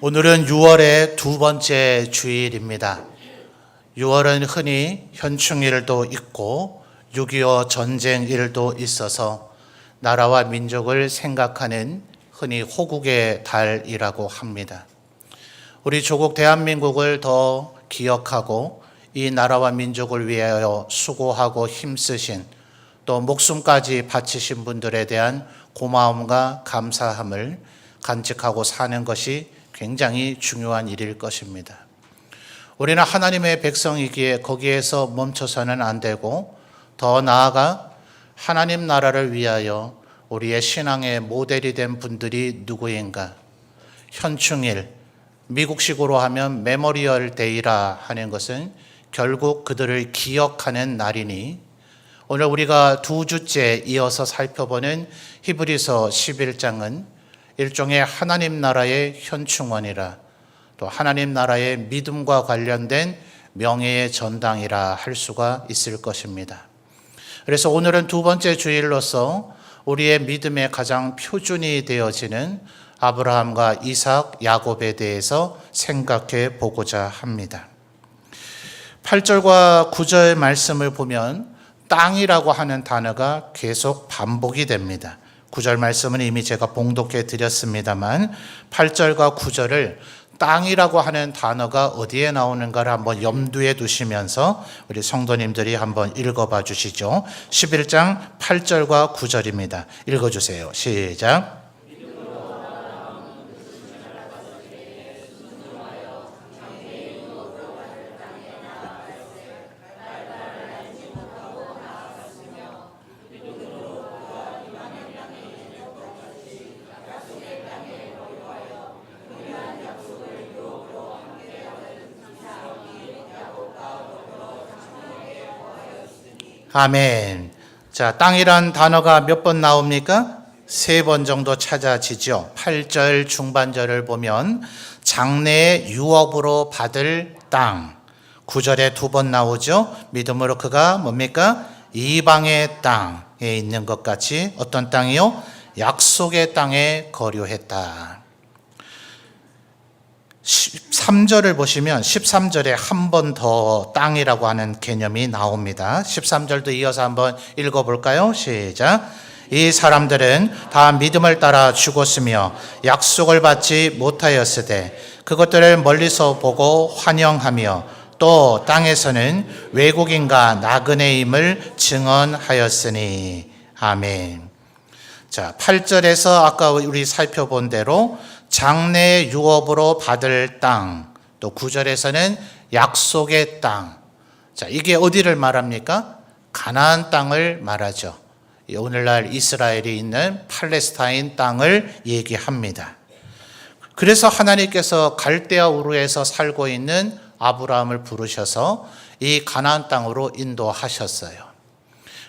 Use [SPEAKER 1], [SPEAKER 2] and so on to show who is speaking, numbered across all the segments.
[SPEAKER 1] 오늘은 6월의 두 번째 주일입니다. 6월은 흔히 현충일도 있고 6.25 전쟁일도 있어서 나라와 민족을 생각하는 흔히 호국의 달이라고 합니다. 우리 조국 대한민국을 더 기억하고 이 나라와 민족을 위하여 수고하고 힘쓰신 또 목숨까지 바치신 분들에 대한 고마움과 감사함을 간직하고 사는 것이 굉장히 중요한 일일 것입니다. 우리는 하나님의 백성이기에 거기에서 멈춰서는 안 되고 더 나아가 하나님 나라를 위하여 우리의 신앙의 모델이 된 분들이 누구인가? 현충일, 미국식으로 하면 메모리얼 데이라 하는 것은 결국 그들을 기억하는 날이니 오늘 우리가 두 주째 이어서 살펴보는 히브리서 11장은 일종의 하나님 나라의 현충원이라 또 하나님 나라의 믿음과 관련된 명예의 전당이라 할 수가 있을 것입니다. 그래서 오늘은 두 번째 주일로서 우리의 믿음의 가장 표준이 되어지는 아브라함과 이삭, 야곱에 대해서 생각해 보고자 합니다. 8절과 9절 말씀을 보면 땅이라고 하는 단어가 계속 반복이 됩니다. 9절 말씀은 이미 제가 봉독해 드렸습니다만 8절과 9절을 땅이라고 하는 단어가 어디에 나오는가를 한번 염두에 두시면서 우리 성도님들이 한번 읽어봐 주시죠. 11장 8절과 9절입니다. 읽어주세요. 시작. 아멘. 자, 땅이란 단어가 몇 번 나옵니까? 3번 정도 찾아지죠. 8절 중반절을 보면 장래의 유업으로 받을 땅. 9절에 2번 나오죠. 믿음으로 그가 뭡니까? 이방의 땅에 있는 것 같이 어떤 땅이요? 약속의 땅에 거류했다. 13절을 보시면 13절에 한 번 더 땅이라고 하는 개념이 나옵니다. 13절도 이어서 한번 읽어볼까요? 시작. 이 사람들은 다 믿음을 따라 죽었으며 약속을 받지 못하였으되 그것들을 멀리서 보고 환영하며 또 땅에서는 외국인과 나그네임을 증언하였으니. 아멘. 자, 8절에서 아까 우리 살펴본 대로 장래 유업으로 받을 땅, 또 9절에서는 약속의 땅. 자, 이게 어디를 말합니까? 가나안 땅을 말하죠. 오늘날 이스라엘이 있는 팔레스타인 땅을 얘기합니다. 그래서 하나님께서 갈대아 우르에서 살고 있는 아브라함을 부르셔서 이 가나안 땅으로 인도하셨어요.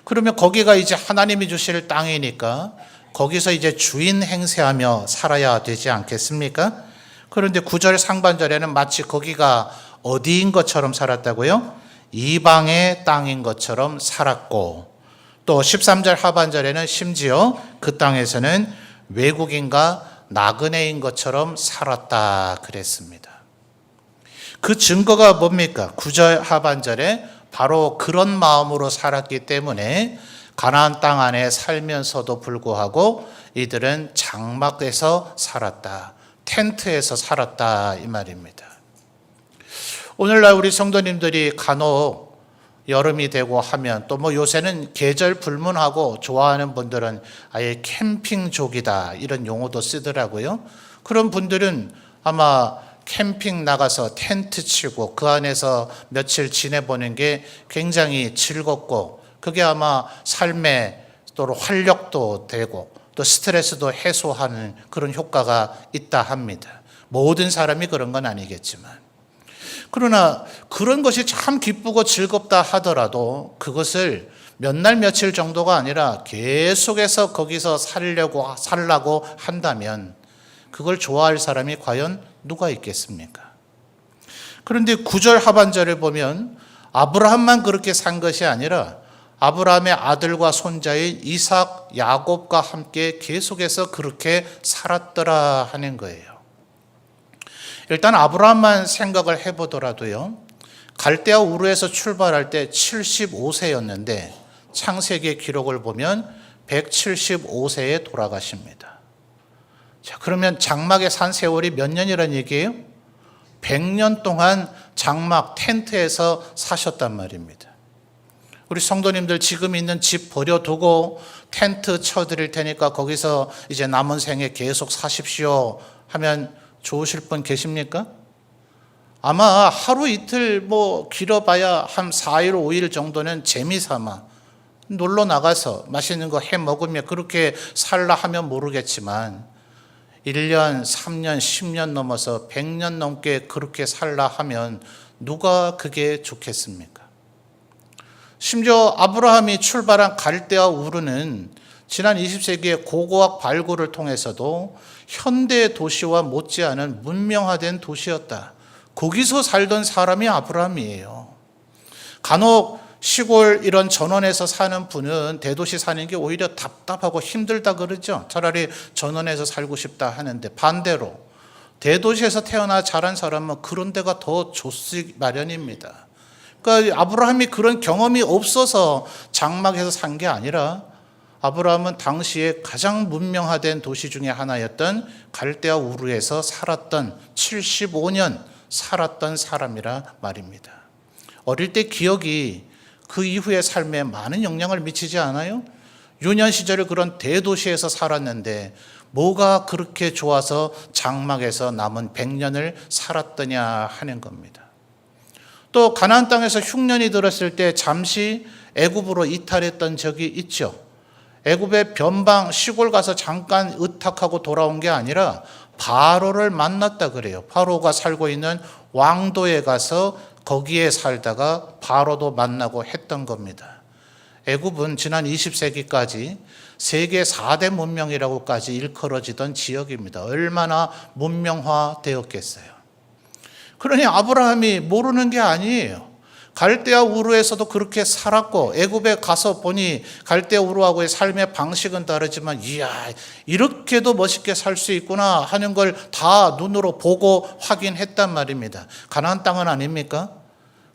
[SPEAKER 1] 그러면 거기가 이제 하나님이 주실 땅이니까 거기서 이제 주인 행세하며 살아야 되지 않겠습니까? 그런데 9절 상반절에는 마치 거기가 어디인 것처럼 살았다고요? 이방의 땅인 것처럼 살았고 또 13절 하반절에는 심지어 그 땅에서는 외국인과 나그네인 것처럼 살았다 그랬습니다. 그 증거가 뭡니까? 9절 하반절에 바로 그런 마음으로 살았기 때문에 가나안 땅 안에 살면서도 불구하고 이들은 장막에서 살았다. 텐트에서 살았다 이 말입니다. 오늘날 우리 성도님들이 간혹 여름이 되고 하면 또 뭐 요새는 계절 불문하고 좋아하는 분들은 아예 캠핑족이다 이런 용어도 쓰더라고요. 그런 분들은 아마 캠핑 나가서 텐트 치고 그 안에서 며칠 지내보는 게 굉장히 즐겁고 그게 아마 삶의 또 활력도 되고 또 스트레스도 해소하는 그런 효과가 있다 합니다. 모든 사람이 그런 건 아니겠지만. 그러나 그런 것이 참 기쁘고 즐겁다 하더라도 그것을 몇 날 며칠 정도가 아니라 계속해서 거기서 살라고 한다면 그걸 좋아할 사람이 과연 누가 있겠습니까? 그런데 9절 하반절을 보면 아브라함만 그렇게 산 것이 아니라 아브라함의 아들과 손자인 이삭, 야곱과 함께 계속해서 그렇게 살았더라 하는 거예요. 일단 아브라함만 생각을 해보더라도요, 갈대아 우르에서 출발할 때 75세였는데 창세기 기록을 보면 175세에 돌아가십니다. 자, 그러면 장막에 산 세월이 몇 년이란 얘기예요? 100년 동안 장막 텐트에서 사셨단 말입니다. 우리 성도님들 지금 있는 집 버려두고 텐트 쳐드릴 테니까 거기서 이제 남은 생에 계속 사십시오 하면 좋으실 분 계십니까? 아마 하루 이틀 길어봐야 한 4일 5일 정도는 재미삼아 놀러 나가서 맛있는 거 해 먹으며 그렇게 살라 하면 모르겠지만 1년, 3년, 10년 넘어서 100년 넘게 그렇게 살라 하면 누가 그게 좋겠습니까? 심지어 아브라함이 출발한 갈대아 우르는 지난 20세기의 고고학 발굴을 통해서도 현대 도시와 못지않은 문명화된 도시였다. 거기서 살던 사람이 아브라함이에요. 간혹 시골 이런 전원에서 사는 분은 대도시 사는 게 오히려 답답하고 힘들다 그러죠. 차라리 전원에서 살고 싶다 하는데 반대로 대도시에서 태어나 자란 사람은 그런 데가 더 좋기 마련입니다. 그러니까 아브라함이 그런 경험이 없어서 장막에서 산 게 아니라 아브라함은 당시에 가장 문명화된 도시 중에 하나였던 갈대아 우르에서 살았던 75년 살았던 사람이라 말입니다. 어릴 때 기억이 그 이후의 삶에 많은 영향을 미치지 않아요? 유년 시절에 그런 대도시에서 살았는데 뭐가 그렇게 좋아서 장막에서 남은 100년을 살았더냐 하는 겁니다. 또 가나안 땅에서 흉년이 들었을 때 잠시 애굽으로 이탈했던 적이 있죠. 애굽의 변방 시골 가서 잠깐 의탁하고 돌아온 게 아니라 바로를 만났다 그래요. 바로가 살고 있는 왕도에 가서 거기에 살다가 바로도 만나고 했던 겁니다. 애굽은 지난 20세기까지 세계 4대 문명이라고까지 일컬어지던 지역입니다. 얼마나 문명화되었겠어요. 그러니 아브라함이 모르는 게 아니에요. 갈대아 우르에서도 그렇게 살았고 애굽에 가서 보니 갈대아 우르하고의 삶의 방식은 다르지만 이야, 이렇게도 멋있게 살 수 있구나 하는 걸 다 눈으로 보고 확인했단 말입니다. 가나안 땅은 아닙니까?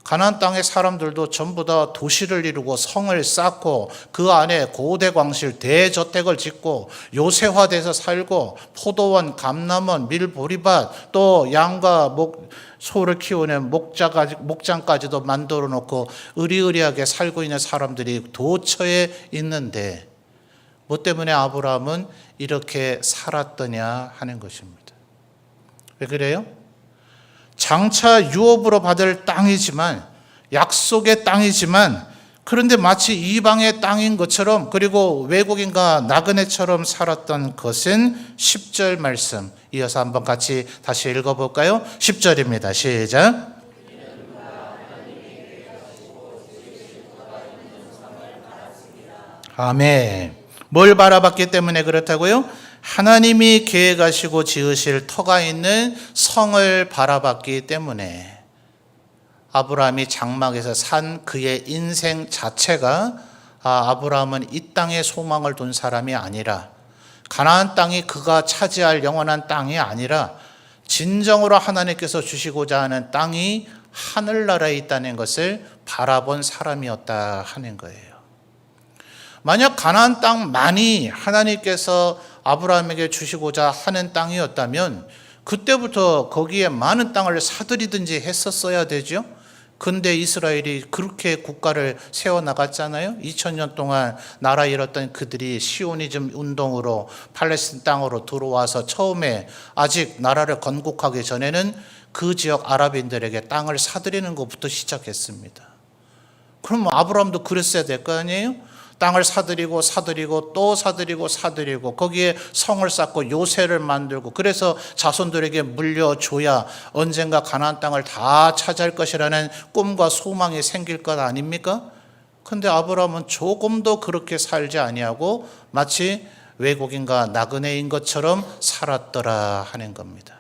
[SPEAKER 1] 가나안 땅의 사람들도 전부 다 도시를 이루고 성을 쌓고 그 안에 고대 광실 대저택을 짓고 요새화돼서 살고 포도원, 감남원, 밀보리밭 또 양과 소를 키우는 목장까지도 만들어 놓고 의리의리하게 살고 있는 사람들이 도처에 있는데 뭐 때문에 아브라함은 이렇게 살았더냐 하는 것입니다. 왜 그래요? 장차 유업으로 받을 땅이지만 약속의 땅이지만 그런데 마치 이방의 땅인 것처럼 그리고 외국인과 나그네처럼 살았던 것은 10절 말씀 이어서 한번 같이 다시 읽어볼까요? 10절입니다. 시작. 아멘. 뭘 바라봤기 때문에 그렇다고요? 하나님이 계획하시고 지으실 터가 있는 성을 바라봤기 때문에 아브라함이 장막에서 산 그의 인생 자체가 아브라함은 이 땅에 소망을 둔 사람이 아니라 가나안 땅이 그가 차지할 영원한 땅이 아니라 진정으로 하나님께서 주시고자 하는 땅이 하늘나라에 있다는 것을 바라본 사람이었다 하는 거예요. 만약 가나안 땅만이 하나님께서 아브라함에게 주시고자 하는 땅이었다면 그때부터 거기에 많은 땅을 사들이든지 했었어야 되죠. 근데 이스라엘이 그렇게 국가를 세워나갔잖아요. 2000년 동안 나라 잃었던 그들이 시오니즘 운동으로 팔레스틴 땅으로 들어와서 처음에 아직 나라를 건국하기 전에는 그 지역 아랍인들에게 땅을 사들이는 것부터 시작했습니다. 그럼 아브라함도 그랬어야 될 거 아니에요? 땅을 사들이고 또 사들이고 거기에 성을 쌓고 요새를 만들고 그래서 자손들에게 물려줘야 언젠가 가나안 땅을 다 차지할 것이라는 꿈과 소망이 생길 것 아닙니까? 그런데 아브라함은 조금도 그렇게 살지 아니하고 마치 외국인과 나그네인 것처럼 살았더라 하는 겁니다.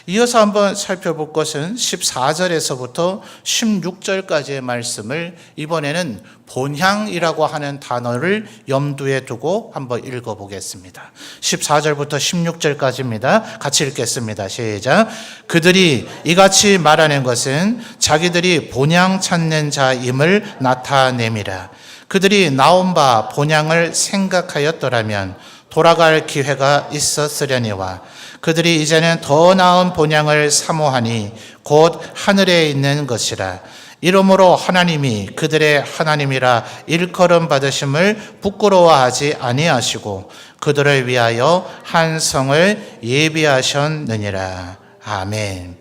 [SPEAKER 1] 이어서 한번 살펴볼 것은 14절에서부터 16절까지의 말씀을 이번에는 본향이라고 하는 단어를 염두에 두고 한번 읽어보겠습니다. 14절부터 16절까지입니다. 같이 읽겠습니다. 시작. 그들이 이같이 말하는 것은 자기들이 본향 찾는 자임을 나타냄이라. 그들이 나온 바 본향을 생각하였더라면 돌아갈 기회가 있었으려니와 그들이 이제는 더 나은 본향을 사모하니 곧 하늘에 있는 것이라. 이러므로 하나님이 그들의 하나님이라 일컬음 받으심을 부끄러워하지 아니하시고 그들을 위하여 한 성을 예비하셨느니라. 아멘.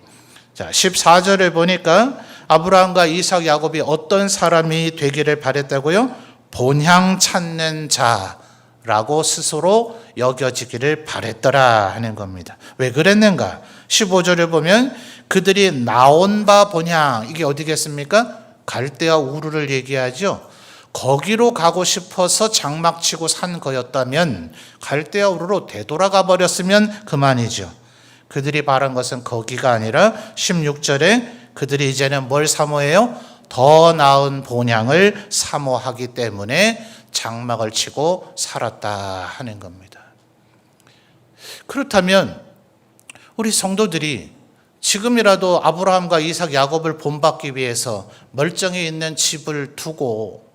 [SPEAKER 1] 자, 14절을 보니까 아브라함과 이삭, 야곱이 어떤 사람이 되기를 바랬다고요? 본향 찾는 자라고 스스로 여겨지기를 바랬더라 하는 겁니다. 왜 그랬는가? 15절을 보면 그들이 나온 바 본향, 이게 어디겠습니까? 갈대아 우르를 얘기하죠. 거기로 가고 싶어서 장막치고 산 거였다면 갈대아 우르로 되돌아가 버렸으면 그만이죠. 그들이 바란 것은 거기가 아니라 16절에 그들이 이제는 뭘 사모해요? 더 나은 본향을 사모하기 때문에 장막을 치고 살았다 하는 겁니다. 그렇다면 우리 성도들이 지금이라도 아브라함과 이삭, 야곱을 본받기 위해서 멀쩡히 있는 집을 두고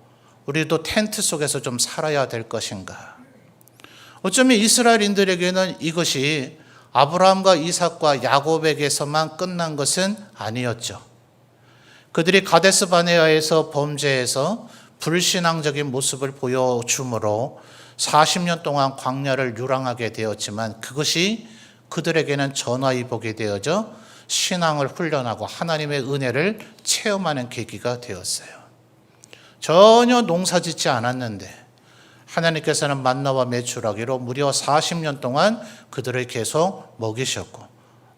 [SPEAKER 1] 우리도 텐트 속에서 좀 살아야 될 것인가? 어쩌면 이스라엘인들에게는 이것이 아브라함과 이삭과 야곱에게서만 끝난 것은 아니었죠. 그들이 가데스 바네아에서 범죄해서 불신앙적인 모습을 보여주므로 40년 동안 광야를 유랑하게 되었지만 그것이 그들에게는 전화위복이 되어져 신앙을 훈련하고 하나님의 은혜를 체험하는 계기가 되었어요. 전혀 농사짓지 않았는데 하나님께서는 만나와 메추라기로 무려 40년 동안 그들을 계속 먹이셨고,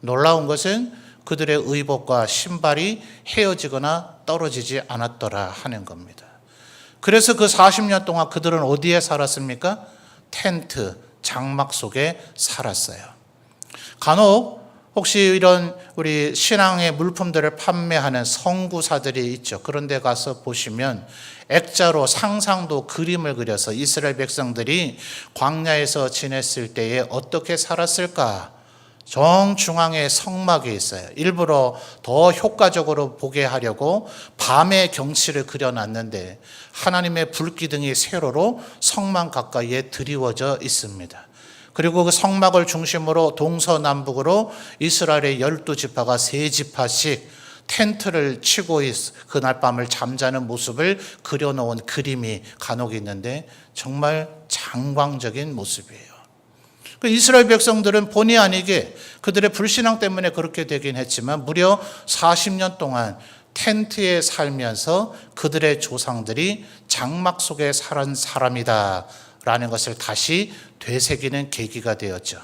[SPEAKER 1] 놀라운 것은 그들의 의복과 신발이 헤어지거나 떨어지지 않았더라 하는 겁니다. 그래서 그 40년 동안 그들은 어디에 살았습니까? 텐트, 장막 속에 살았어요. 간혹 혹시 이런 우리 신앙의 물품들을 판매하는 선구사들이 있죠. 그런 데 가서 보시면 액자로 상상도 그림을 그려서 이스라엘 백성들이 광야에서 지냈을 때에 어떻게 살았을까? 정중앙에 성막이 있어요. 일부러 더 효과적으로 보게 하려고 밤의 경치를 그려놨는데 하나님의 불기둥이 세로로 성막 가까이에 드리워져 있습니다. 그리고 그 성막을 중심으로 동서남북으로 이스라엘의 12지파가 3지파씩 텐트를 치고 그날 밤을 잠자는 모습을 그려놓은 그림이 간혹 있는데 정말 장광적인 모습이에요. 이스라엘 백성들은 본의 아니게 그들의 불신앙 때문에 그렇게 되긴 했지만 무려 40년 동안 텐트에 살면서 그들의 조상들이 장막 속에 살은 사람이다 라는 것을 다시 되새기는 계기가 되었죠.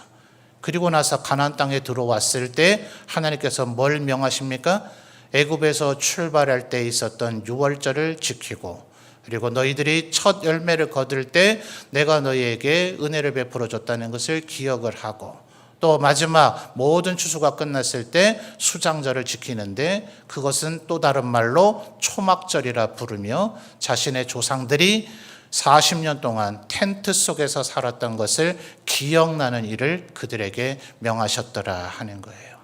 [SPEAKER 1] 그리고 나서 가나안 땅에 들어왔을 때 하나님께서 뭘 명하십니까? 애굽에서 출발할 때 있었던 유월절을 지키고 그리고 너희들이 첫 열매를 거둘 때 내가 너희에게 은혜를 베풀어 줬다는 것을 기억을 하고 또 마지막 모든 추수가 끝났을 때 수장절을 지키는데 그것은 또 다른 말로 초막절이라 부르며 자신의 조상들이 40년 동안 텐트 속에서 살았던 것을 기억나는 일을 그들에게 명하셨더라 하는 거예요.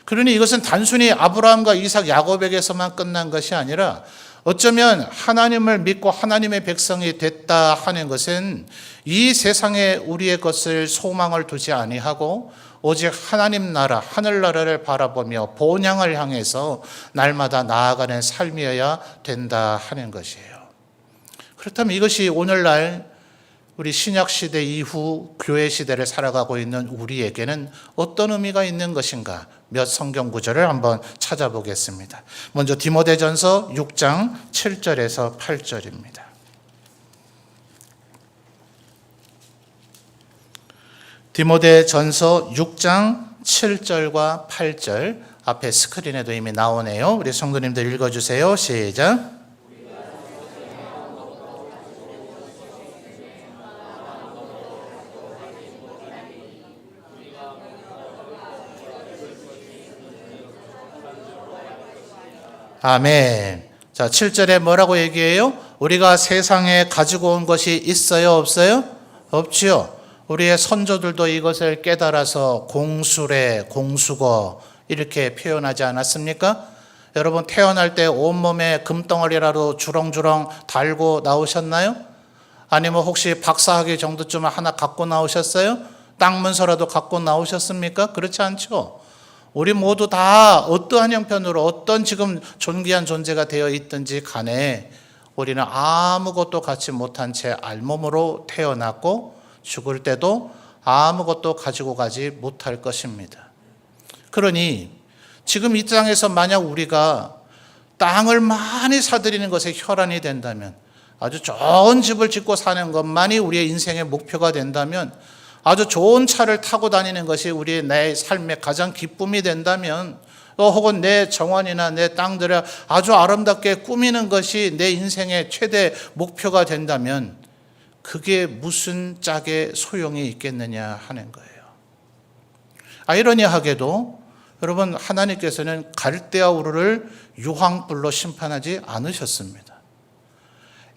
[SPEAKER 1] 그러니 이것은 단순히 아브라함과 이삭, 야곱에게서만 끝난 것이 아니라 어쩌면 하나님을 믿고 하나님의 백성이 됐다 하는 것은 이 세상에 우리의 것을 소망을 두지 아니하고 오직 하나님 나라, 하늘나라를 바라보며 본향을 향해서 날마다 나아가는 삶이어야 된다 하는 것이에요. 그렇다면 이것이 오늘날 우리 신약시대 이후 교회시대를 살아가고 있는 우리에게는 어떤 의미가 있는 것인가? 몇 성경 구절을 한번 찾아보겠습니다. 먼저 디모데전서 6장 7절에서 8절입니다. 디모데전서 6장 7절과 8절 앞에 스크린에도 이미 나오네요. 우리 성도님들 읽어주세요. 시작. 아멘. 자, 7절에 뭐라고 얘기해요? 우리가 세상에 가지고 온 것이 있어요, 없어요? 없지요. 우리의 선조들도 이것을 깨달아서 공수래, 공수거 이렇게 표현하지 않았습니까? 여러분 태어날 때 온몸에 금덩어리라도 주렁주렁 달고 나오셨나요? 아니면 혹시 박사학위 정도쯤 하나 갖고 나오셨어요? 땅 문서라도 갖고 나오셨습니까? 그렇지 않죠. 우리 모두 다 어떠한 형편으로 어떤 지금 존귀한 존재가 되어 있든지 간에 우리는 아무것도 갖지 못한 채 알몸으로 태어났고 죽을 때도 아무것도 가지고 가지 못할 것입니다. 그러니 지금 이 땅에서 만약 우리가 땅을 많이 사들이는 것에 혈안이 된다면, 아주 좋은 집을 짓고 사는 것만이 우리의 인생의 목표가 된다면, 아주 좋은 차를 타고 다니는 것이 우리의 내 삶의 가장 기쁨이 된다면, 또 혹은 내 정원이나 내 땅들을 아주 아름답게 꾸미는 것이 내 인생의 최대 목표가 된다면 그게 무슨 짝의 소용이 있겠느냐 하는 거예요. 아이러니하게도 여러분 하나님께서는 갈대아 우르를 유황불로 심판하지 않으셨습니다.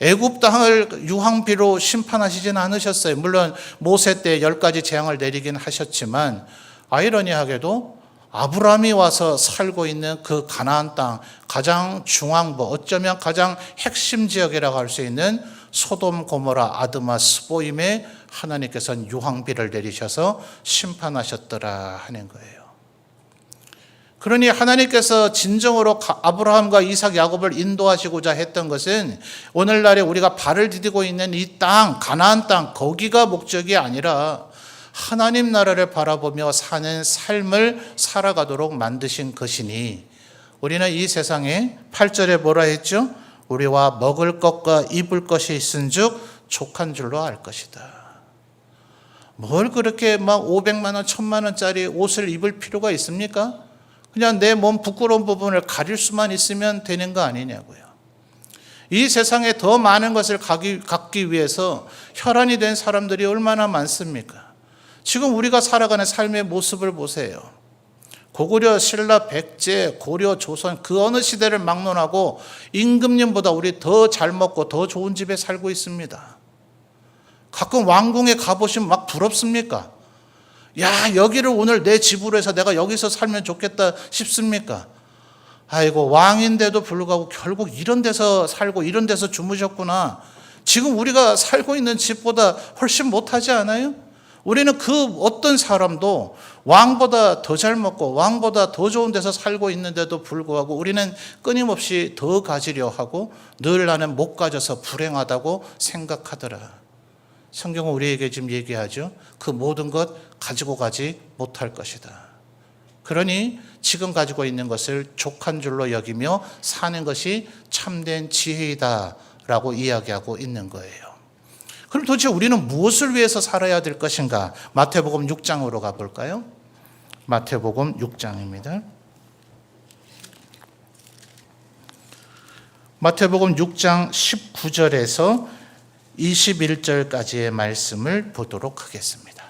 [SPEAKER 1] 애굽 땅을 유황비로 심판하시진 않으셨어요. 물론 모세 때 10가지 재앙을 내리긴 하셨지만 아이러니하게도 아브라함이 와서 살고 있는 그 가나안 땅 가장 중앙부, 어쩌면 가장 핵심 지역이라고 할 수 있는 소돔, 고모라, 아드마, 스보임에 하나님께서는 유황비를 내리셔서 심판하셨더라 하는 거예요. 그러니 하나님께서 진정으로 아브라함과 이삭, 야곱을 인도하시고자 했던 것은 오늘날에 우리가 발을 디디고 있는 이 땅, 가나안 땅, 거기가 목적이 아니라 하나님 나라를 바라보며 사는 삶을 살아가도록 만드신 것이니 우리는 이 세상에 8절에 뭐라 했죠? 우리와 먹을 것과 입을 것이 있은즉 족한 줄로 알 것이다. 뭘 그렇게 막 500만 원, 1000만 원짜리 옷을 입을 필요가 있습니까? 그냥 내 몸 부끄러운 부분을 가릴 수만 있으면 되는 거 아니냐고요. 이 세상에 더 많은 것을 갖기 위해서 혈안이 된 사람들이 얼마나 많습니까? 지금 우리가 살아가는 삶의 모습을 보세요. 고구려, 신라, 백제, 고려, 조선 그 어느 시대를 막론하고 임금님보다 우리 더 잘 먹고 더 좋은 집에 살고 있습니다. 가끔 왕궁에 가보시면 막 부럽습니까? 야, 여기를 오늘 내 집으로 해서 내가 여기서 살면 좋겠다 싶습니까? 아이고, 왕인데도 불구하고 결국 이런 데서 살고 이런 데서 주무셨구나. 지금 우리가 살고 있는 집보다 훨씬 못하지 않아요? 우리는 그 어떤 사람도 왕보다 더 잘 먹고 왕보다 더 좋은 데서 살고 있는데도 불구하고 우리는 끊임없이 더 가지려 하고 늘 나는 못 가져서 불행하다고 생각하더라. 성경은 우리에게 지금 얘기하죠. 그 모든 것 가지고 가지 못할 것이다. 그러니 지금 가지고 있는 것을 족한 줄로 여기며 사는 것이 참된 지혜이다 라고 이야기하고 있는 거예요. 그럼 도대체 우리는 무엇을 위해서 살아야 될 것인가? 마태복음 6장으로 가볼까요? 마태복음 6장입니다. 마태복음 6장 19절에서 21절까지의 말씀을 보도록 하겠습니다.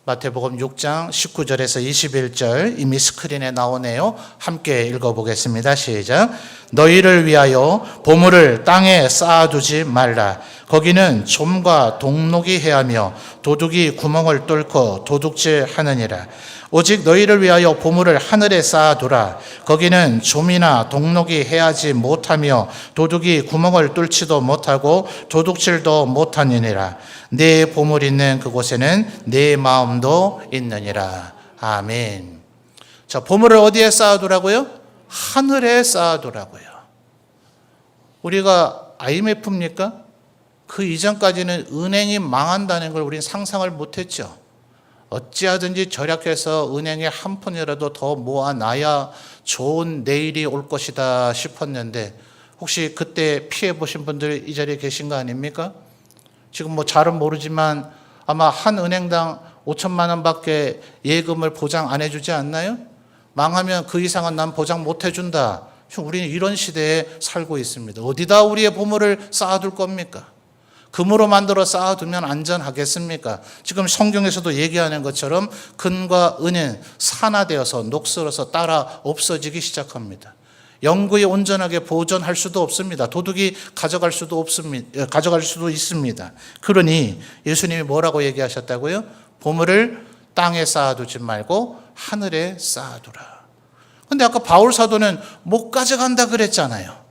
[SPEAKER 1] 마태복음 6장 19절에서 21절 이미 스크린에 나오네요. 함께 읽어보겠습니다. 시작. 너희를 위하여 보물을 땅에 쌓아두지 말라. 거기는 좀과 동록이 해하며 도둑이 구멍을 뚫고 도둑질하느니라. 오직 너희를 위하여 보물을 하늘에 쌓아두라. 거기는 좀이나 동록이 해하지 못하며 도둑이 구멍을 뚫지도 못하고 도둑질도 못하느니라. 네 보물 있는 그곳에는 네 마음도 있느니라. 아멘. 자, 보물을 어디에 쌓아두라고요? 하늘에 쌓아두라고요. 우리가 IMF입니까? 그 이전까지는 은행이 망한다는 걸 우리는 상상을 못했죠. 어찌하든지 절약해서 은행에 한 푼이라도 더 모아놔야 좋은 내일이 올 것이다 싶었는데 혹시 그때 피해 보신 분들 이 자리에 계신 거 아닙니까? 지금 뭐 잘은 모르지만 아마 한 은행당 5천만 원밖에 예금을 보장 안 해주지 않나요? 망하면 그 이상은 난 보장 못 해준다. 우리는 이런 시대에 살고 있습니다. 어디다 우리의 보물을 쌓아둘 겁니까? 금으로 만들어 쌓아두면 안전하겠습니까? 지금 성경에서도 얘기하는 것처럼 금과 은은 산화되어서 녹슬어서 따라 없어지기 시작합니다. 영구히 온전하게 보존할 수도 없습니다. 도둑이 가져갈 수도 없습니다. 가져갈 수도 있습니다. 그러니 예수님이 뭐라고 얘기하셨다고요? 보물을 땅에 쌓아두지 말고 하늘에 쌓아두라. 근데 아까 바울 사도는 못 가져간다 그랬잖아요.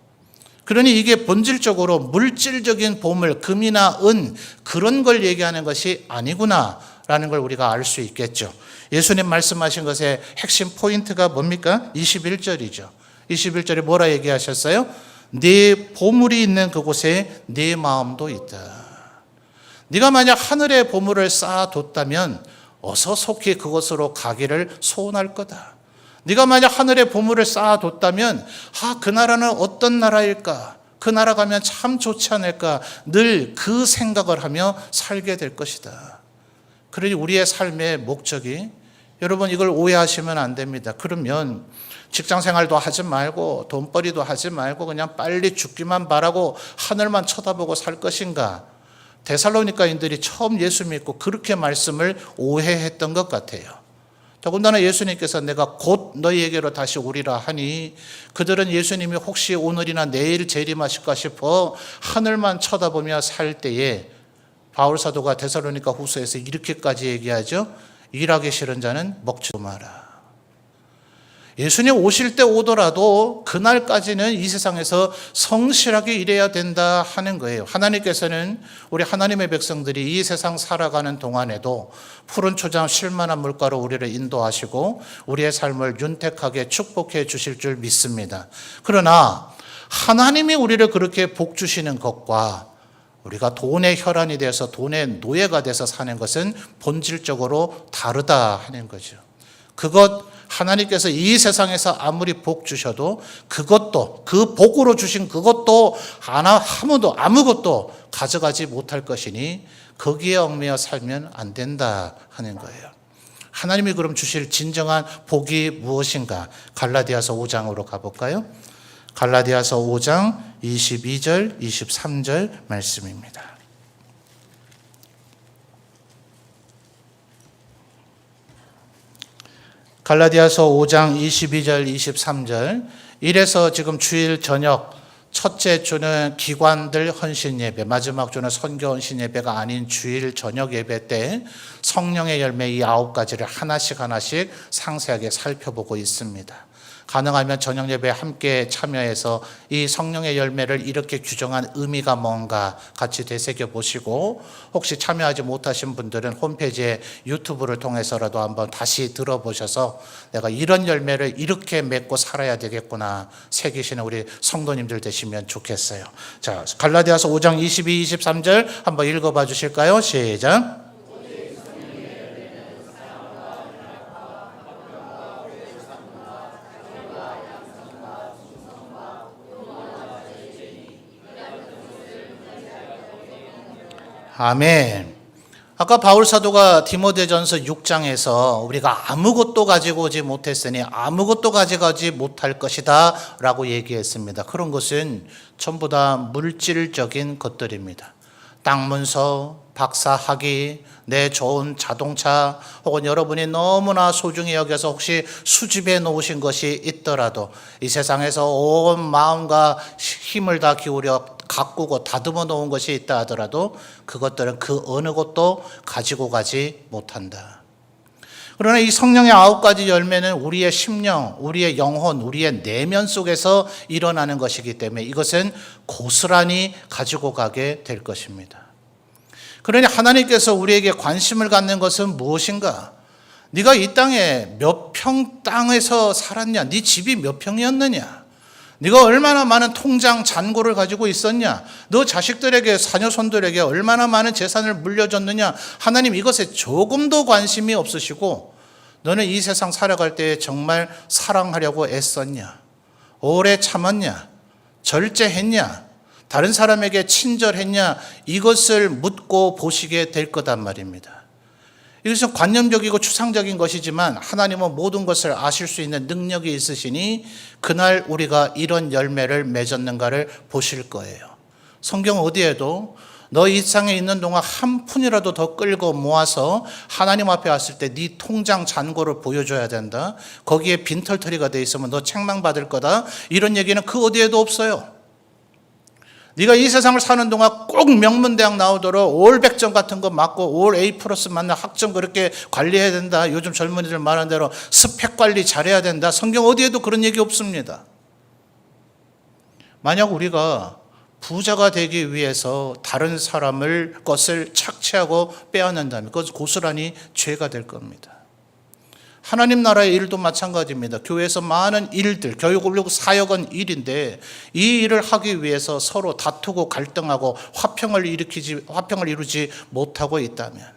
[SPEAKER 1] 그러니 이게 본질적으로 물질적인 보물, 금이나 은 그런 걸 얘기하는 것이 아니구나라는 걸 우리가 알 수 있겠죠. 예수님 말씀하신 것의 핵심 포인트가 뭡니까? 21절이죠. 21절에 뭐라 얘기하셨어요? 네 보물이 있는 그곳에 네 마음도 있다. 네가 만약 하늘에 보물을 쌓아뒀다면 어서 속히 그곳으로 가기를 소원할 거다. 네가 만약 하늘에 보물을 쌓아뒀다면 그 나라는 어떤 나라일까? 그 나라 가면 참 좋지 않을까? 늘 그 생각을 하며 살게 될 것이다. 그러니 우리의 삶의 목적이, 여러분 이걸 오해하시면 안 됩니다. 그러면 직장생활도 하지 말고 돈벌이도 하지 말고 그냥 빨리 죽기만 바라고 하늘만 쳐다보고 살 것인가? 데살로니가인들이 처음 예수 믿고 그렇게 말씀을 오해했던 것 같아요. 더군다나 예수님께서 내가 곧 너희에게로 다시 오리라 하니 그들은 예수님이 혹시 오늘이나 내일 재림하실까 싶어 하늘만 쳐다보며 살 때에 바울 사도가 데살로니가 후서에서 이렇게까지 얘기하죠. 일하기 싫은 자는 먹지도 마라. 예수님 오실 때 오더라도 그날까지는 이 세상에서 성실하게 일해야 된다 하는 거예요. 하나님께서는 우리 하나님의 백성들이 이 세상 살아가는 동안에도 푸른 초장 쉴만한 물가로 우리를 인도하시고 우리의 삶을 윤택하게 축복해 주실 줄 믿습니다. 그러나 하나님이 우리를 그렇게 복 주시는 것과 우리가 돈의 혈안이 돼서 돈의 노예가 돼서 사는 것은 본질적으로 다르다 하는 거죠. 하나님께서 이 세상에서 아무리 복 주셔도 그것도, 그 복으로 주신 그것도 아무것도 가져가지 못할 것이니 거기에 얽매여 살면 안 된다 하는 거예요. 하나님이 그럼 주실 진정한 복이 무엇인가? 갈라디아서 5장으로 가볼까요? 갈라디아서 5장 22절, 23절 말씀입니다. 갈라디아서 5장 22절, 23절. 이래서 지금 주일 저녁 첫째 주는 기관들 헌신 예배, 마지막 주는 선교 헌신 예배가 아닌 주일 저녁 예배 때 성령의 열매 이 9가지를 하나씩 상세하게 살펴보고 있습니다. 가능하면 저녁 예배에 함께 참여해서 이 성령의 열매를 이렇게 규정한 의미가 뭔가 같이 되새겨 보시고, 혹시 참여하지 못하신 분들은 홈페이지에 유튜브를 통해서라도 한번 다시 들어보셔서 내가 이런 열매를 이렇게 맺고 살아야 되겠구나 새기시는 우리 성도님들 되시면 좋겠어요. 자, 갈라디아서 5장 22, 23절 한번 읽어봐 주실까요? 시작. 아멘. 아까 바울 사도가 디모데전서 6장에서 우리가 아무것도 가지고 오지 못했으니 아무것도 가져가지 못할 것이다 라고 얘기했습니다. 그런 것은 전부 다 물질적인 것들입니다. 땅 문서, 박사 학위, 내 좋은 자동차, 혹은 여러분이 너무나 소중히 여겨서 혹시 수집해 놓으신 것이 있더라도 이 세상에서 온 마음과 힘을 다 기울여 가꾸고 다듬어 놓은 것이 있다 하더라도 그것들은 그 어느 것도 가지고 가지 못한다. 그러나 이 성령의 9가지 열매는 우리의 심령, 우리의 영혼, 우리의 내면 속에서 일어나는 것이기 때문에 이것은 고스란히 가지고 가게 될 것입니다. 그러니 하나님께서 우리에게 관심을 갖는 것은 무엇인가? 네가 이 땅에 몇 평 땅에서 살았냐? 네 집이 몇 평이었느냐? 네가 얼마나 많은 통장 잔고를 가지고 있었냐? 너 자식들에게, 자녀손들에게 얼마나 많은 재산을 물려줬느냐? 하나님 이것에 조금도 관심이 없으시고 너는 이 세상 살아갈 때 정말 사랑하려고 애썼냐? 오래 참았냐? 절제했냐? 다른 사람에게 친절했냐? 이것을 묻고 보시게 될 거단 말입니다. 이것은 관념적이고 추상적인 것이지만 하나님은 모든 것을 아실 수 있는 능력이 있으시니 그날 우리가 이런 열매를 맺었는가를 보실 거예요. 성경 어디에도 너 이 세상에 있는 동안 한 푼이라도 더 끌고 모아서 하나님 앞에 왔을 때 네 통장 잔고를 보여줘야 된다. 거기에 빈털터리가 돼 있으면 너 책망받을 거다. 이런 얘기는 그 어디에도 없어요. 네가 이 세상을 사는 동안 꼭 명문대학 나오도록 올 100점 같은 거 맞고 올 A+ 맞는 학점 그렇게 관리해야 된다. 요즘 젊은이들 말하는 대로 스펙 관리 잘해야 된다. 성경 어디에도 그런 얘기 없습니다. 만약 우리가 부자가 되기 위해서 다른 사람을 것을 착취하고 빼앗는다면 그것은 고스란히 죄가 될 겁니다. 하나님 나라의 일도 마찬가지입니다. 교회에서 많은 일들, 교육 사역은 일인데 이 일을 하기 위해서 서로 다투고 갈등하고 화평을 이루지 못하고 있다면,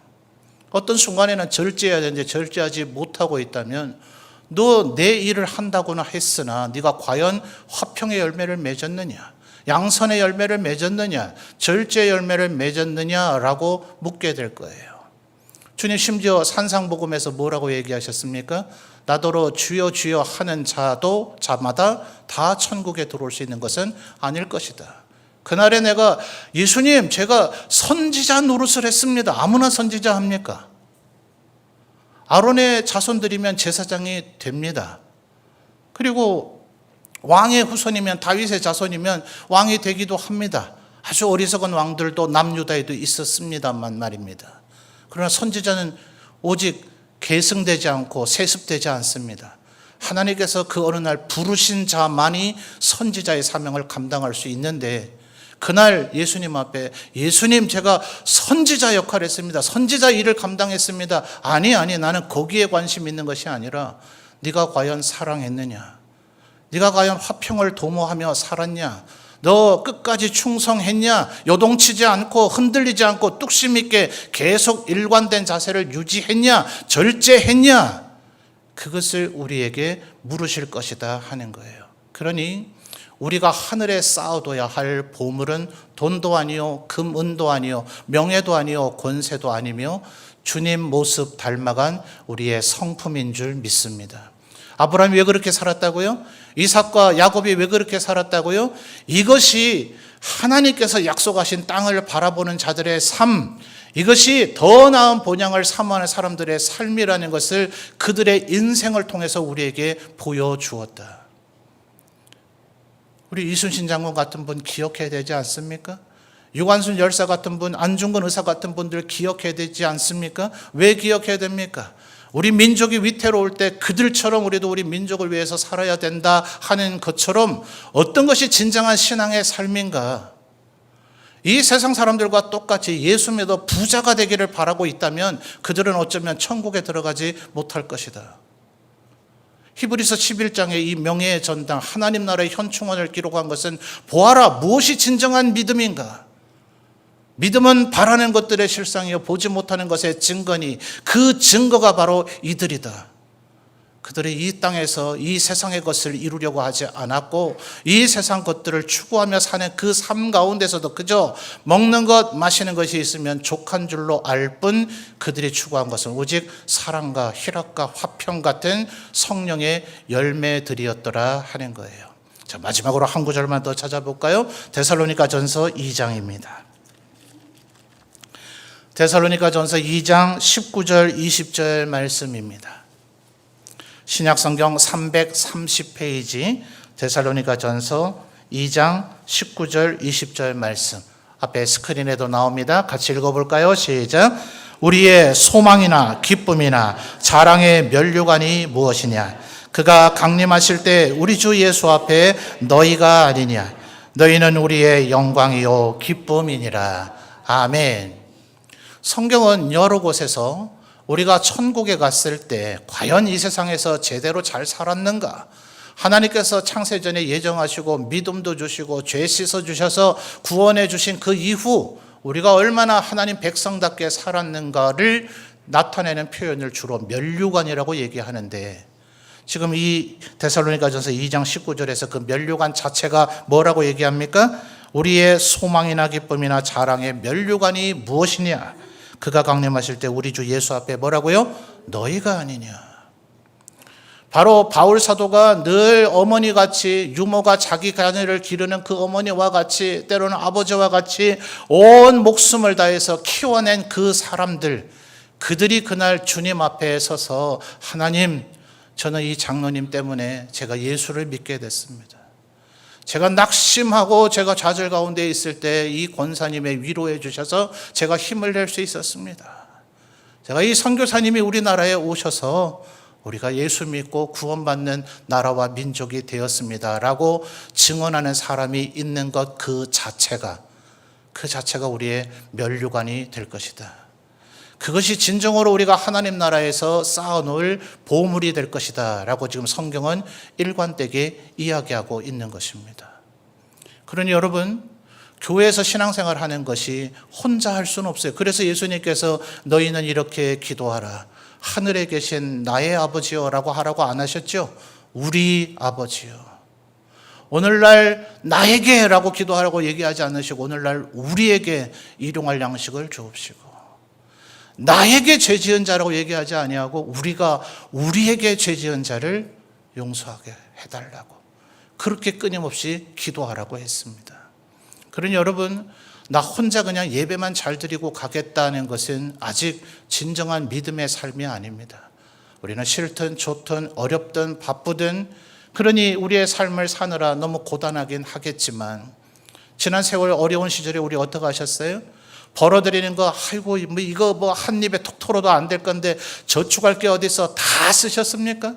[SPEAKER 1] 어떤 순간에는 절제해야 되는데 절제하지 못하고 있다면, 너 내 일을 한다고는 했으나 네가 과연 화평의 열매를 맺었느냐, 양선의 열매를 맺었느냐, 절제의 열매를 맺었느냐라고 묻게 될 거예요. 주님 심지어 산상복음에서 뭐라고 얘기하셨습니까? 나더러 주여 주여 하는 자마다 다 천국에 들어올 수 있는 것은 아닐 것이다. 그날에 내가 예수님 제가 선지자 노릇을 했습니다. 아무나 선지자 합니까? 아론의 자손들이면 제사장이 됩니다. 그리고 왕의 후손이면 다윗의 자손이면 왕이 되기도 합니다. 아주 어리석은 왕들도 남유다에도 있었습니다만 말입니다. 그러나 선지자는 오직 계승되지 않고 세습되지 않습니다. 하나님께서 그 어느 날 부르신 자만이 선지자의 사명을 감당할 수 있는데, 그날 예수님 앞에 예수님 제가 선지자 역할을 했습니다. 선지자 일을 감당했습니다. 아니 나는 거기에 관심 있는 것이 아니라 네가 과연 사랑했느냐, 네가 과연 화평을 도모하며 살았냐, 너 끝까지 충성했냐, 요동치지 않고 흔들리지 않고 뚝심 있게 계속 일관된 자세를 유지했냐, 절제했냐, 그것을 우리에게 물으실 것이다 하는 거예요. 그러니 우리가 하늘에 쌓아둬야 할 보물은 돈도 아니요 금은도 아니요 명예도 아니요 권세도 아니며 주님 모습 닮아간 우리의 성품인 줄 믿습니다. 아브라함이 왜 그렇게 살았다고요? 이삭과 야곱이 왜 그렇게 살았다고요? 이것이 하나님께서 약속하신 땅을 바라보는 자들의 삶, 이것이 더 나은 본향을 사모하는 사람들의 삶이라는 것을 그들의 인생을 통해서 우리에게 보여주었다. 우리 이순신 장군 같은 분 기억해야 되지 않습니까? 유관순 열사 같은 분, 안중근 의사 같은 분들 기억해야 되지 않습니까? 왜 기억해야 됩니까? 우리 민족이 위태로울 때 그들처럼 우리도 우리 민족을 위해서 살아야 된다 하는 것처럼 어떤 것이 진정한 신앙의 삶인가? 이 세상 사람들과 똑같이 예수 믿어 부자가 되기를 바라고 있다면 그들은 어쩌면 천국에 들어가지 못할 것이다. 히브리서 11장의 이 명예의 전당, 하나님 나라의 현충원을 기록한 것은 보아라 무엇이 진정한 믿음인가? 믿음은 바라는 것들의 실상이요 보지 못하는 것의 증거니 그 증거가 바로 이들이다. 그들이 이 땅에서 이 세상의 것을 이루려고 하지 않았고 이 세상 것들을 추구하며 사는 그 삶 가운데서도 그저 먹는 것 마시는 것이 있으면 족한 줄로 알 뿐 그들이 추구한 것은 오직 사랑과 희락과 화평 같은 성령의 열매들이었더라 하는 거예요. 자, 마지막으로 한 구절만 더 찾아볼까요? 데살로니가전서 2장입니다. 데살로니가전서 2장 19절 20절 말씀입니다. 신약성경 330페이지 데살로니가전서 2장 19절 20절 말씀, 앞에 스크린에도 나옵니다. 같이 읽어볼까요? 시작. 우리의 소망이나 기쁨이나 자랑의 면류관이 무엇이냐? 그가 강림하실 때 우리 주 예수 앞에 너희가 아니냐? 너희는 우리의 영광이요 기쁨이니라. 아멘. 성경은 여러 곳에서 우리가 천국에 갔을 때 과연 이 세상에서 제대로 잘 살았는가? 하나님께서 창세전에 예정하시고 믿음도 주시고 죄 씻어주셔서 구원해 주신 그 이후 우리가 얼마나 하나님 백성답게 살았는가를 나타내는 표현을 주로 면류관이라고 얘기하는데, 지금 이 데살로니가전서 2장 19절에서 그 면류관 자체가 뭐라고 얘기합니까? 우리의 소망이나 기쁨이나 자랑의 면류관이 무엇이냐? 그가 강림하실 때 우리 주 예수 앞에 뭐라고요? 너희가 아니냐. 바로 바울 사도가 늘 어머니같이 유모가 자기 자녀를 기르는 그 어머니와 같이 때로는 아버지와 같이 온 목숨을 다해서 키워낸 그 사람들, 그들이 그날 주님 앞에 서서 하나님, 저는 이 장로님 때문에 제가 예수를 믿게 됐습니다. 제가 낙심하고 제가 좌절 가운데 있을 때 이 권사님의 위로해 주셔서 제가 힘을 낼 수 있었습니다. 제가 이 선교사님이 우리나라에 오셔서 우리가 예수 믿고 구원받는 나라와 민족이 되었습니다 라고 증언하는 사람이 있는 것 그 자체가 우리의 면류관이 될 것이다. 그것이 진정으로 우리가 하나님 나라에서 쌓아놓을 보물이 될 것이다 라고 지금 성경은 일관되게 이야기하고 있는 것입니다. 그러니 여러분, 교회에서 신앙생활 하는 것이 혼자 할 수는 없어요. 그래서 예수님께서 너희는 이렇게 기도하라. 하늘에 계신 나의 아버지요 라고 하라고 안 하셨죠? 우리 아버지요. 오늘날 나에게 라고 기도하라고 얘기하지 않으시고 오늘날 우리에게 일용할 양식을 주옵시고, 나에게 죄 지은 자라고 얘기하지 아니하고 우리가 우리에게 죄 지은 자를 용서하게 해달라고 그렇게 끊임없이 기도하라고 했습니다. 그러니 여러분, 나 혼자 그냥 예배만 잘 드리고 가겠다는 것은 아직 진정한 믿음의 삶이 아닙니다. 우리는 싫든 좋든 어렵든 바쁘든 그러니 우리의 삶을 사느라 너무 고단하긴 하겠지만 지난 세월 어려운 시절에 우리 어떻게 하셨어요? 벌어들이는 거 아이고 이거 뭐 한 입에 톡 털어도 안 될 건데 저축할 게 어디 있어 다 쓰셨습니까?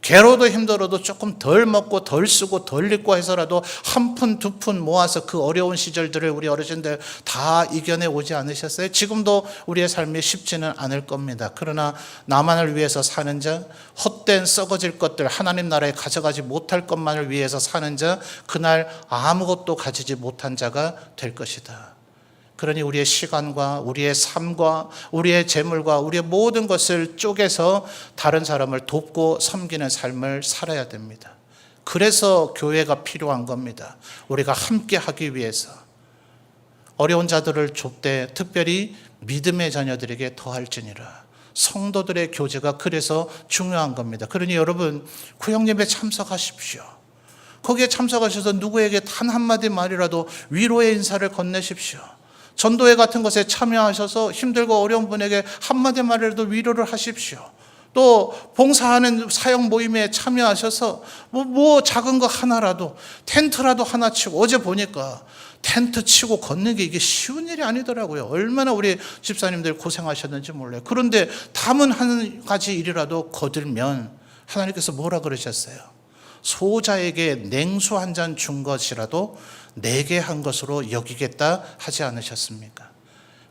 [SPEAKER 1] 괴로워도 힘들어도 조금 덜 먹고 덜 쓰고 덜 입고 해서라도 한 푼 두 푼 모아서 그 어려운 시절들을 우리 어르신들 다 이겨내 오지 않으셨어요? 지금도 우리의 삶이 쉽지는 않을 겁니다. 그러나 나만을 위해서 사는 자, 헛된 썩어질 것들, 하나님 나라에 가져가지 못할 것만을 위해서 사는 자, 그날 아무것도 가지지 못한 자가 될 것이다. 그러니 우리의 시간과 우리의 삶과 우리의 재물과 우리의 모든 것을 쪼개서 다른 사람을 돕고 섬기는 삶을 살아야 됩니다. 그래서 교회가 필요한 겁니다. 우리가 함께 하기 위해서. 어려운 자들을 좁되 특별히 믿음의 자녀들에게 더할지니라. 성도들의 교제가 그래서 중요한 겁니다. 그러니 여러분, 구역예배 참석하십시오. 거기에 참석하셔서 누구에게 단 한마디 말이라도 위로의 인사를 건네십시오. 전도회 같은 것에 참여하셔서 힘들고 어려운 분에게 한마디 말이라도 위로를 하십시오. 또 봉사하는 사역 모임에 참여하셔서 뭐 작은 거 하나라도 텐트라도 하나 치고, 어제 보니까 텐트 치고 걷는 게 이게 쉬운 일이 아니더라고요. 얼마나 우리 집사님들 고생하셨는지 몰라요. 그런데 담은 한 가지 일이라도 거들면 하나님께서 뭐라 그러셨어요? 소자에게 냉수 한 잔 준 것이라도 내게 한 것으로 여기겠다 하지 않으셨습니까?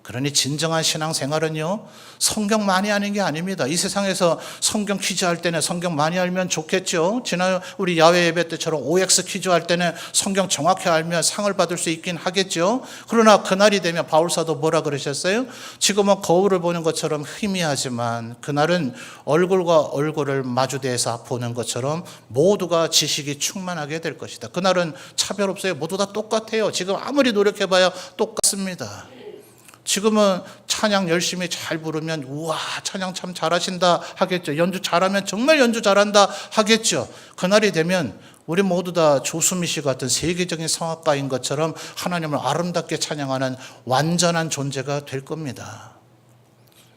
[SPEAKER 1] 그러니 진정한 신앙생활은요, 성경 많이 아는 게 아닙니다. 이 세상에서 성경 퀴즈 할 때는 성경 많이 알면 좋겠죠. 지난 우리 야외 예배 때처럼 OX 퀴즈 할 때는 성경 정확히 알면 상을 받을 수 있긴 하겠죠. 그러나 그날이 되면 바울사도 뭐라 그러셨어요? 지금은 거울을 보는 것처럼 희미하지만 그날은 얼굴과 얼굴을 마주대해서 보는 것처럼 모두가 지식이 충만하게 될 것이다. 그날은 차별 없어요. 모두 다 똑같아요. 지금 아무리 노력해봐야 똑같습니다. 지금은 찬양 열심히 잘 부르면 우와 찬양 참 잘하신다 하겠죠. 연주 잘하면 정말 연주 잘한다 하겠죠. 그날이 되면 우리 모두 다 조수미 씨 같은 세계적인 성악가인 것처럼 하나님을 아름답게 찬양하는 완전한 존재가 될 겁니다.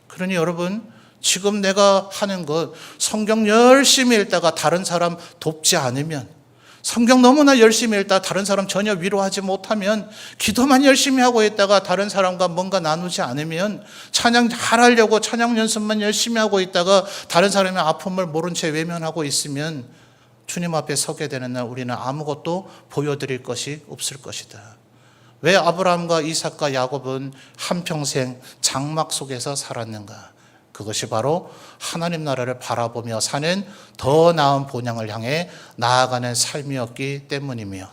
[SPEAKER 1] 그러니 여러분, 지금 내가 하는 것, 성경 열심히 읽다가 다른 사람 돕지 않으면, 성경 너무나 열심히 읽다 다른 사람 전혀 위로하지 못하면, 기도만 열심히 하고 있다가 다른 사람과 뭔가 나누지 않으면, 찬양 잘하려고 찬양 연습만 열심히 하고 있다가 다른 사람의 아픔을 모른 채 외면하고 있으면 주님 앞에 서게 되는 날 우리는 아무것도 보여드릴 것이 없을 것이다. 왜 아브라함과 이삭과 야곱은 한평생 장막 속에서 살았는가? 그것이 바로 하나님 나라를 바라보며 사는 더 나은 본향을 향해 나아가는 삶이었기 때문이며,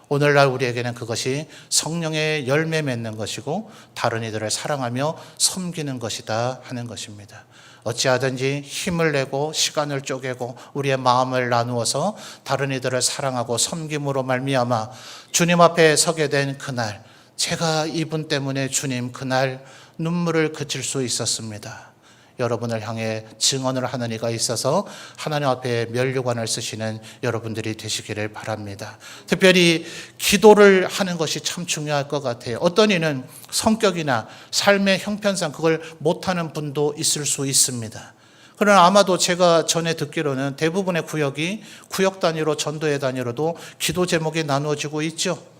[SPEAKER 1] 오늘날 우리에게는 그것이 성령의 열매 맺는 것이고 다른 이들을 사랑하며 섬기는 것이다 하는 것입니다. 어찌하든지 힘을 내고 시간을 쪼개고 우리의 마음을 나누어서 다른 이들을 사랑하고 섬김으로 말미암아 주님 앞에 서게 된 그날, 제가 이분 때문에 주님 그날 눈물을 그칠 수 있었습니다. 여러분을 향해 증언을 하는 이가 있어서 하나님 앞에 면류관을 쓰시는 여러분들이 되시기를 바랍니다. 특별히 기도를 하는 것이 참 중요할 것 같아요. 어떤 이는 성격이나 삶의 형편상 그걸 못하는 분도 있을 수 있습니다. 그러나 아마도 제가 전에 듣기로는 대부분의 구역이 구역 단위로 전도회 단위로도 기도 제목이 나누어지고 있죠.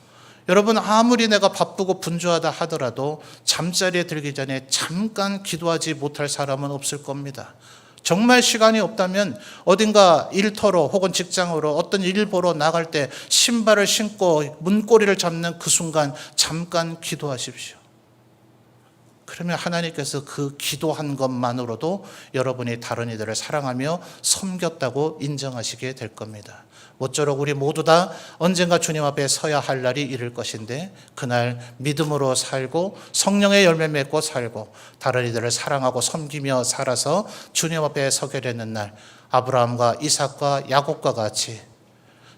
[SPEAKER 1] 여러분, 아무리 내가 바쁘고 분주하다 하더라도 잠자리에 들기 전에 잠깐 기도하지 못할 사람은 없을 겁니다. 정말 시간이 없다면 어딘가 일터로 혹은 직장으로 어떤 일 보러 나갈 때 신발을 신고 문고리를 잡는 그 순간 잠깐 기도하십시오. 그러면 하나님께서 그 기도한 것만으로도 여러분이 다른 이들을 사랑하며 섬겼다고 인정하시게 될 겁니다. 모쪼록 우리 모두 다 언젠가 주님 앞에 서야 할 날이 이를 것인데 그날 믿음으로 살고 성령의 열매 맺고 살고 다른 이들을 사랑하고 섬기며 살아서 주님 앞에 서게 되는 날, 아브라함과 이삭과 야곱과 같이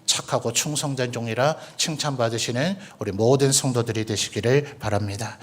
[SPEAKER 1] 착하고 충성된 종이라 칭찬받으시는 우리 모든 성도들이 되시기를 바랍니다.